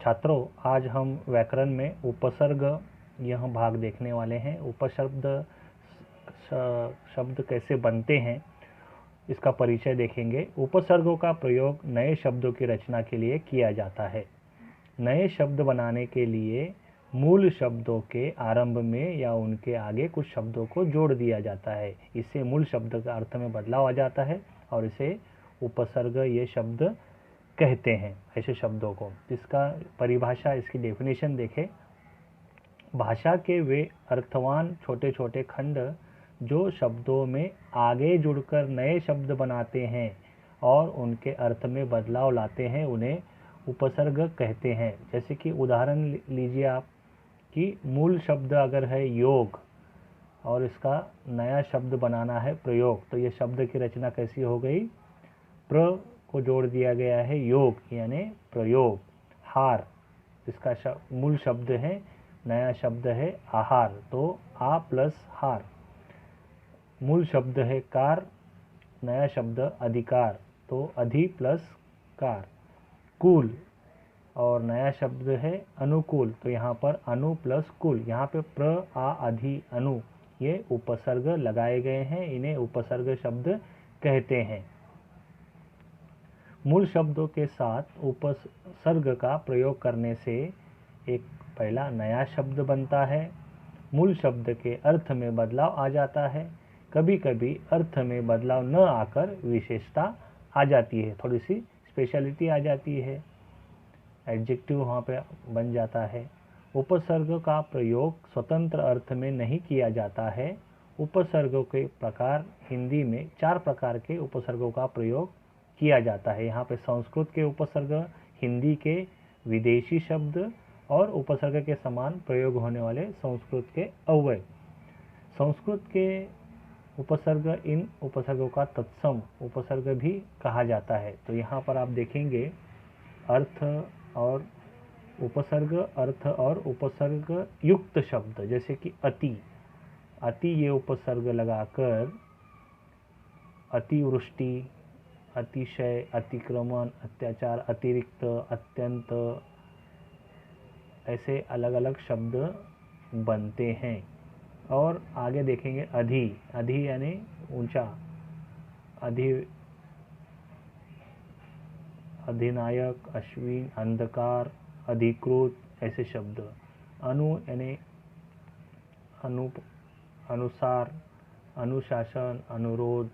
छात्रों, आज हम व्याकरण में उपसर्ग यह भाग देखने वाले हैं। उपशब्द शब्द कैसे बनते हैं इसका परिचय देखेंगे। उपसर्गों का प्रयोग नए शब्दों की रचना के लिए किया जाता है। नए शब्द बनाने के लिए मूल शब्दों के आरंभ में या उनके आगे कुछ शब्दों को जोड़ दिया जाता है। इससे मूल शब्द का अर्थ में बदलाव आ जाता है और इसे उपसर्ग ये शब्द कहते हैं। ऐसे शब्दों को, इसका परिभाषा, इसकी डेफिनेशन देखें। भाषा के वे अर्थवान छोटे छोटे खंड जो शब्दों में आगे जुड़कर नए शब्द बनाते हैं और उनके अर्थ में बदलाव लाते हैं, उन्हें उपसर्ग कहते हैं। जैसे कि उदाहरण लीजिए आप कि मूल शब्द अगर है योग और इसका नया शब्द बनाना है प्रयोग, तो ये शब्द की रचना कैसी हो गई? प्र को जोड़ दिया गया है योग यानी प्रयोग। हार, इसका मूल शब्द है, नया शब्द है आहार, तो आ प्लस हार। मूल शब्द है कार, नया शब्द अधिकार, तो अधि प्लस कार। कूल और नया शब्द है अनुकूल, तो यहाँ पर अनु प्लस कुल। यहाँ पे प्र आ अधि अनु ये उपसर्ग लगाए गए हैं, इन्हें उपसर्ग शब्द कहते हैं। मूल शब्दों के साथ उपसर्ग का प्रयोग करने से एक पहला नया शब्द बनता है। मूल शब्द के अर्थ में बदलाव आ जाता है। कभी कभी अर्थ में बदलाव न आकर विशेषता आ जाती है, थोड़ी सी स्पेशलिटी आ जाती है, एडजेक्टिव वहाँ पे बन जाता है। उपसर्ग का प्रयोग स्वतंत्र अर्थ में नहीं किया जाता है। उपसर्गों के प्रकार, हिंदी में 4 प्रकार के उपसर्गों का प्रयोग किया जाता है। यहाँ पे संस्कृत के उपसर्ग, हिंदी के विदेशी शब्द और उपसर्ग के समान प्रयोग होने वाले संस्कृत के अव्यय। संस्कृत के उपसर्ग, इन उपसर्गों का तत्सम उपसर्ग भी कहा जाता है। तो यहाँ पर आप देखेंगे अर्थ और उपसर्ग, अर्थ और उपसर्ग युक्त शब्द, जैसे कि अति। अति ये उपसर्ग लगाकर अतिवृष्टि, अतिशय, अतिक्रमण, अत्याचार, अतिरिक्त, अत्यंत, ऐसे अलग अलग शब्द बनते हैं। और आगे देखेंगे अधि। अधि यानी ऊंचा, अधि अधिनायक, अश्विन, अंधकार, अधिकृत, ऐसे शब्द। अनु यानी अनुसार, अनुशासन, अनुरोध,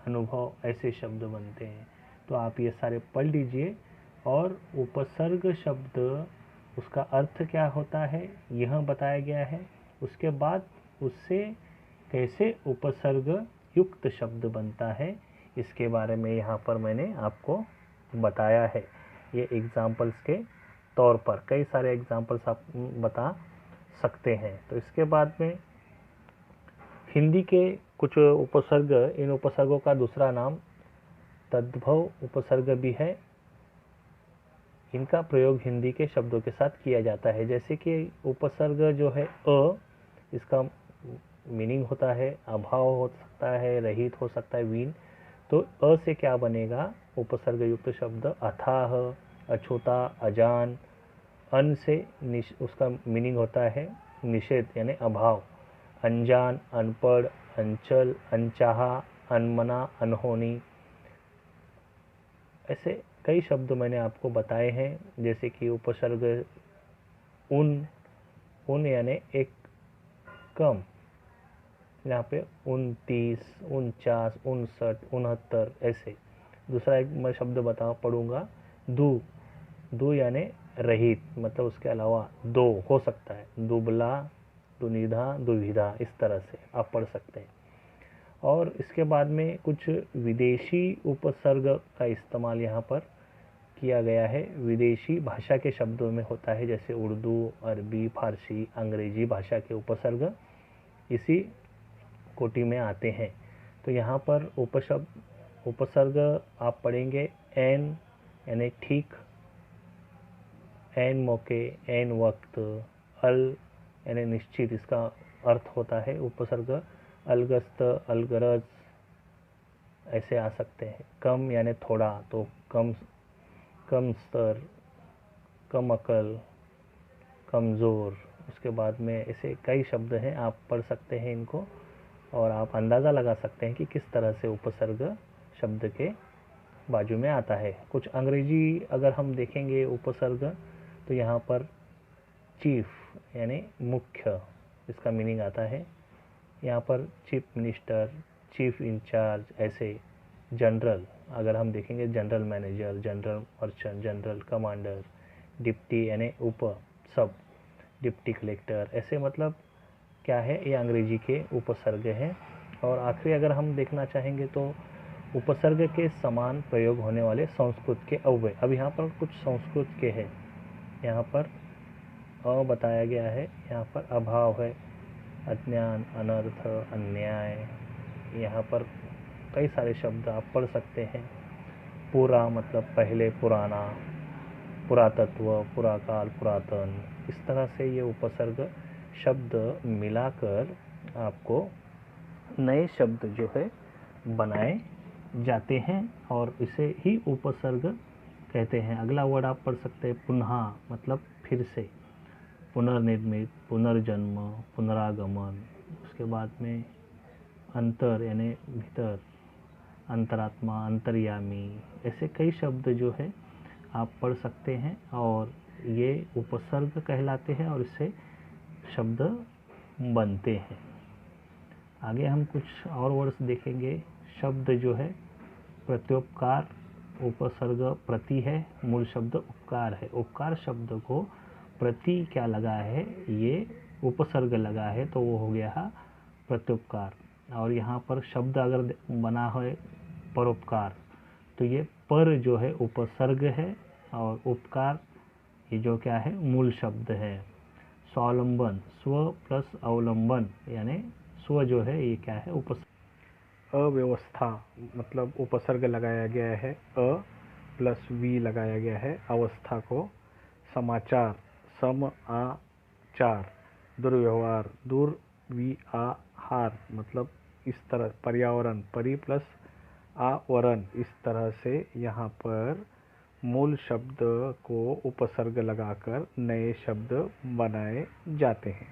अनुभव, ऐसे शब्द बनते हैं। तो आप ये सारे पढ़ लीजिए। और उपसर्ग शब्द, उसका अर्थ क्या होता है यह बताया गया है। उसके बाद उससे कैसे उपसर्ग युक्त शब्द बनता है इसके बारे में यहाँ पर मैंने आपको बताया है। ये एग्जाम्पल्स के तौर पर कई सारे एग्जाम्पल्स आप बता सकते हैं। तो इसके बाद में हिंदी के कुछ उपसर्ग, इन उपसर्गों का दूसरा नाम तद्भव उपसर्ग भी है। इनका प्रयोग हिंदी के शब्दों के साथ किया जाता है। जैसे कि उपसर्ग जो है अ, इसका मीनिंग होता है अभाव हो सकता है, रहित हो सकता है, वीन। तो अ से क्या बनेगा? उपसर्ग युक्त शब्द अथाह, अछूता, अजान। अन से उसका मीनिंग होता है निषेध यानी अभाव। अनजान, अनपढ़, अंचल, अनचाहा, अनमना, अनहोनी, ऐसे कई शब्द मैंने आपको बताए हैं। जैसे कि उपसर्ग उन, उन यानी एक कम, यहाँ पे 29, 49, 59, 69, ऐसे। दूसरा एक मैं शब्द पढ़ूंगा, दू। दू यानी रहित, मतलब उसके अलावा दो हो सकता है, दुबला, दुनिधा, दुविधा, इस तरह से आप पढ़ सकते हैं। और इसके बाद में कुछ विदेशी उपसर्ग का इस्तेमाल यहाँ पर किया गया है। विदेशी भाषा के शब्दों में होता है, जैसे उर्दू, अरबी, फारसी, अंग्रेजी भाषा के उपसर्ग इसी कोटि में आते हैं। तो यहाँ पर उपसर्ग आप पढ़ेंगे एन यानी ठीक, एन मौके, एन वक्त। अल यानी निश्चित, इसका अर्थ होता है उपसर्ग। अलगस्त, अलगरज, ऐसे आ सकते हैं। कम यानी थोड़ा, तो कम, कम स्तर, कम अकल, कमज़ोर। उसके बाद में ऐसे कई शब्द हैं, आप पढ़ सकते हैं इनको और आप अंदाज़ा लगा सकते हैं कि किस तरह से उपसर्ग शब्द के बाजू में आता है। कुछ अंग्रेजी अगर हम देखेंगे उपसर्ग, तो यहाँ पर चीफ यानी मुख्य, इसका मीनिंग आता है। यहाँ पर चीफ मिनिस्टर, चीफ इंचार्ज, ऐसे जनरल अगर हम देखेंगे general manager, general merchant, general commander, deputy यानी उप सब, डिप्टी कलेक्टर, ऐसे मतलब क्या है, ये अंग्रेजी के उपसर्ग हैं। और आखिरी अगर हम देखना चाहेंगे तो उपसर्ग के समान प्रयोग होने वाले संस्कृत के अव्यय। अब यहाँ पर कुछ संस्कृत के हैं, यहाँ पर अ बताया गया है, यहाँ पर अभाव है, अज्ञान, अनर्थ, अन्याय। यहाँ पर कई सारे शब्द आप पढ़ सकते हैं। पूरा मतलब पहले, पुराना, पुरातत्व, पुराकाल, पुरातन। इस तरह से ये उपसर्ग शब्द मिलाकर आपको नए शब्द जो है बनाए जाते हैं और इसे ही उपसर्ग कहते हैं। अगला वर्ड आप पढ़ सकते हैं पुनः, मतलब फिर से, पुनर्निर्मित, पुनर्जन्म, पुनरागमन। उसके बाद में अंतर यानी भीतर, अंतरात्मा, अंतर्यामी, ऐसे कई शब्द जो है आप पढ़ सकते हैं और ये उपसर्ग कहलाते हैं और इससे शब्द बनते हैं। आगे हम कुछ और वर्ड्स देखेंगे। शब्द जो है प्रत्युपकार, उपसर्ग प्रति है, मूल शब्द उपकार है। उपकार शब्द को प्रति क्या लगा है, ये उपसर्ग लगा है, तो वो हो गया प्रत्युपकार। और यहाँ पर शब्द अगर बना है परोपकार, तो ये पर जो है उपसर्ग है और उपकार ये जो क्या है, मूल शब्द है। स्वावलंबन, स्व प्लस अवलंबन यानी स्व जो है ये क्या है, उपसर्ग। अव्यवस्था मतलब उपसर्ग लगाया गया है, अ प्लस वी लगाया गया है अवस्था को। समाचार, सम आ चार। दुर्व्यवहार, दुर्व्यवहार मतलब इस तरह। पर्यावरण, परि प्लस आवरण, इस तरह से यहाँ पर मूल शब्द को उपसर्ग लगाकर नए शब्द बनाए जाते हैं।